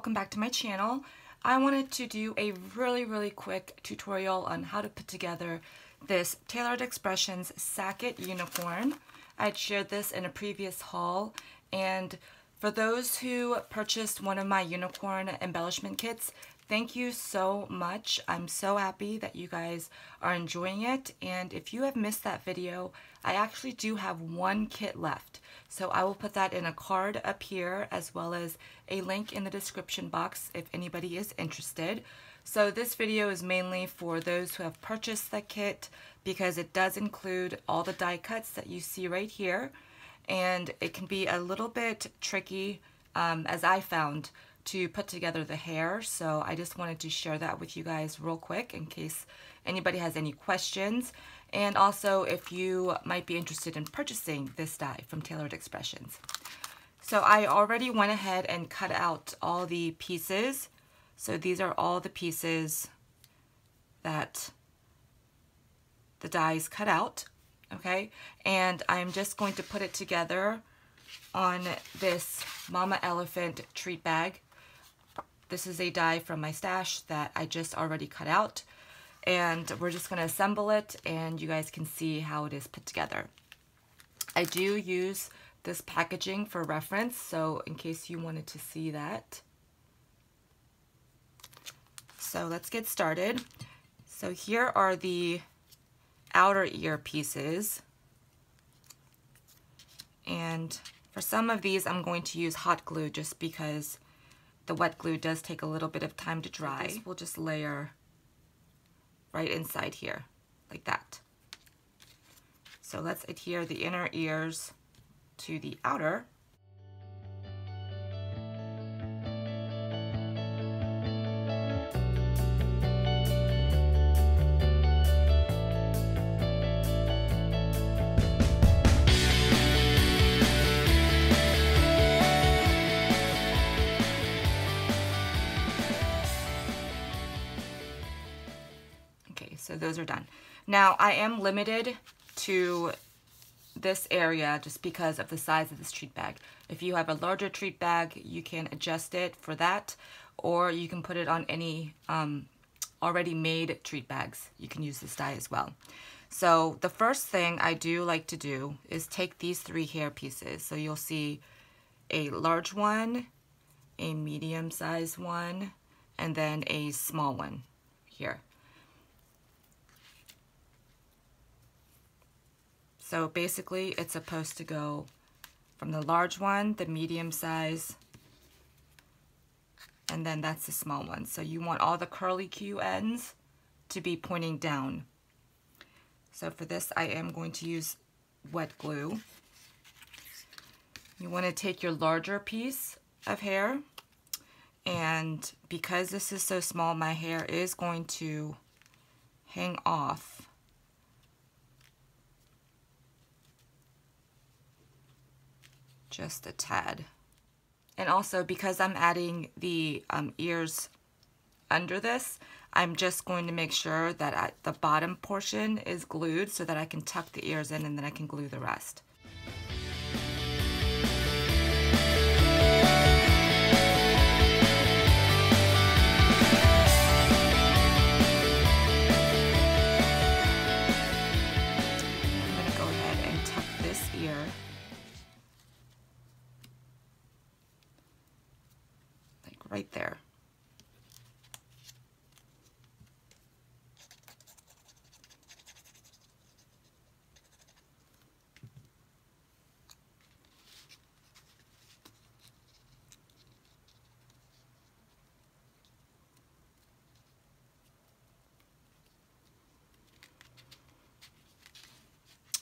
welcome back to my channel. I wanted to do a really quick tutorial on how to put together this Tailored Expressions Sacket unicorn. I'd shared this in a previous haul, and for those who purchased one of my unicorn embellishment kits, thank you so much. I'm so happy that you guys are enjoying it, and if you have missed that video, I actually do have one kit left. So I will put that in a card up here, as well as a link in the description box if anybody is interested. So this video is mainly for those who have purchased the kit, because it does include all the die cuts that you see right here, and it can be a little bit tricky, as I found, to put together the hair. So I just wanted to share that with you guys real quick in case anybody has any questions, and also if you might be interested in purchasing this die from Tailored Expressions. So I already went ahead and cut out all the pieces. So these are all the pieces that the dies cut out, okay? And I'm just going to put it together on this Mama Elephant treat bag. This is a die from my stash that I just already cut out, and we're just going to assemble it and you guys can see how it is put together. I do use this packaging for reference, so in case you wanted to see that. So let's get started. So here are the outer ear pieces, and for some of these I'm going to use hot glue just because the wet glue does take a little bit of time to dry. This will just layer right inside here, like that. So let's adhere the inner ears to the outer. So those are done. Now I am limited to this area just because of the size of this treat bag. If you have a larger treat bag, you can adjust it for that, or you can put it on any already made treat bags. You can use this die as well. So the first thing I do like to do is take these three hair pieces. So you'll see a large one, a medium sized one, and then a small one here. So basically it's supposed to go from the large one, the medium size, and then that's the small one. So you want all the curly Q ends to be pointing down. So for this I am going to use wet glue. You want to take your larger piece of hair, and because this is so small, my hair is going to hang off just a tad. And also because I'm adding the ears under this, I'm just going to make sure that the bottom portion is glued so that I can tuck the ears in and then I can glue the rest. I'm going to go ahead and tuck this ear right there.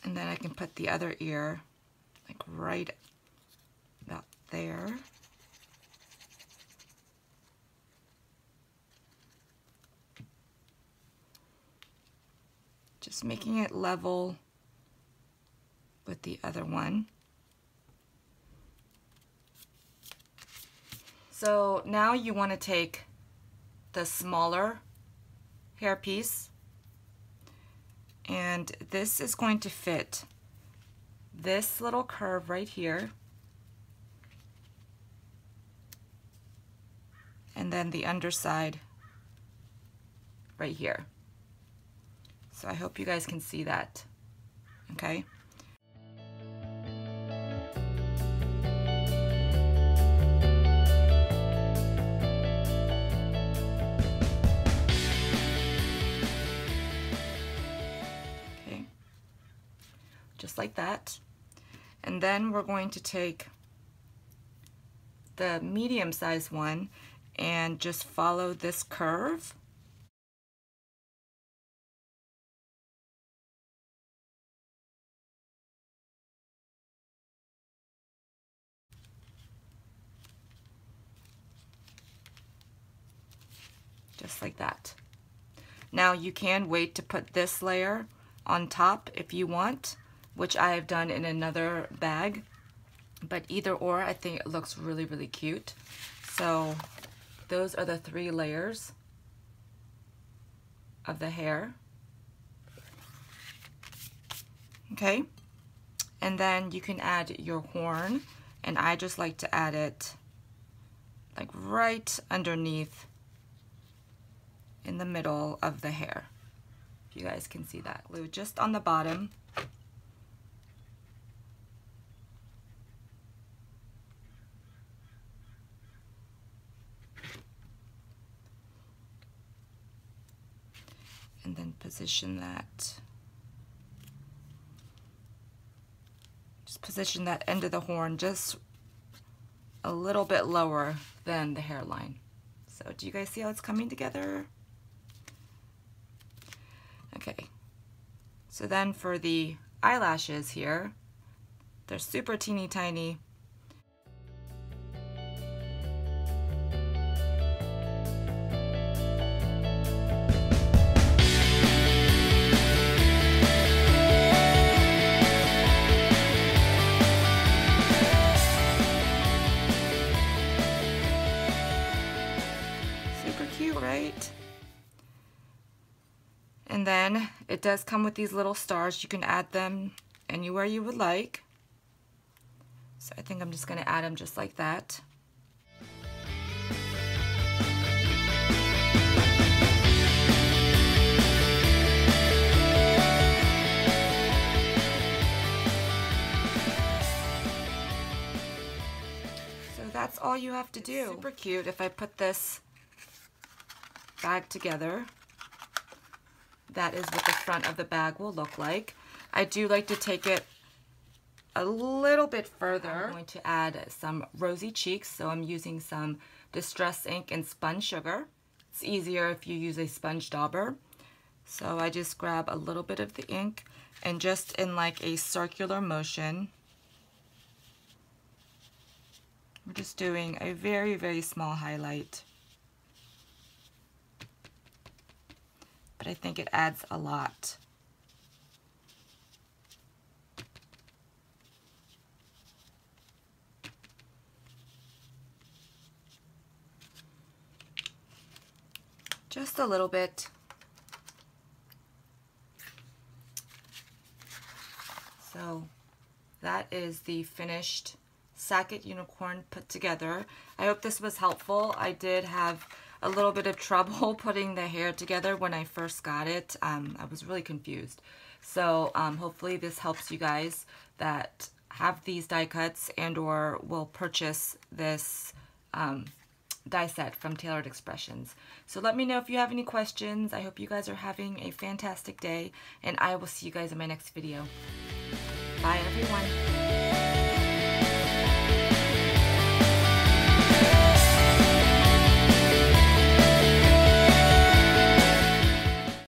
And then I can put the other ear like right about there. Just making it level with the other one. So now you want to take the smaller hair piece, and this is going to fit this little curve right here, and then the underside right here. So I hope you guys can see that, okay? Okay, just like that. And then we're going to take the medium-sized one and just follow this curve. Just like that. Now you can wait to put this layer on top if you want, which I have done in another bag, but either or, I think it looks really, really cute. So those are the 3 layers of the hair. Okay, and then you can add your horn, and I just like to add it like right underneath in the middle of the hair. If you guys can see that. Glue just on the bottom. And then position that. Just position that end of the horn just a little bit lower than the hairline. So do you guys see how it's coming together? Okay, so then for the eyelashes here, they're super teeny tiny. Super cute, right? And then it does come with these little stars. You can add them anywhere you would like. So I think I'm just going to add them just like that. So that's all you have to do. Super cute if I put this bag together. That is what the front of the bag will look like. I do like to take it a little bit further. I'm going to add some rosy cheeks, so I'm using some Distress ink and spun sugar. It's easier if you use a sponge dauber. So I just grab a little bit of the ink and just in like a circular motion, we're just doing a very, very small highlight. But I think it adds a lot. Just a little bit. So that is the finished Sacket unicorn put together. I hope this was helpful. I did have a little bit of trouble putting the hair together when I first got it. I was really confused. So hopefully this helps you guys that have these die cuts and or will purchase this die set from Tailored Expressions. So let me know if you have any questions. I hope you guys are having a fantastic day, and I will see you guys in my next video. Bye everyone.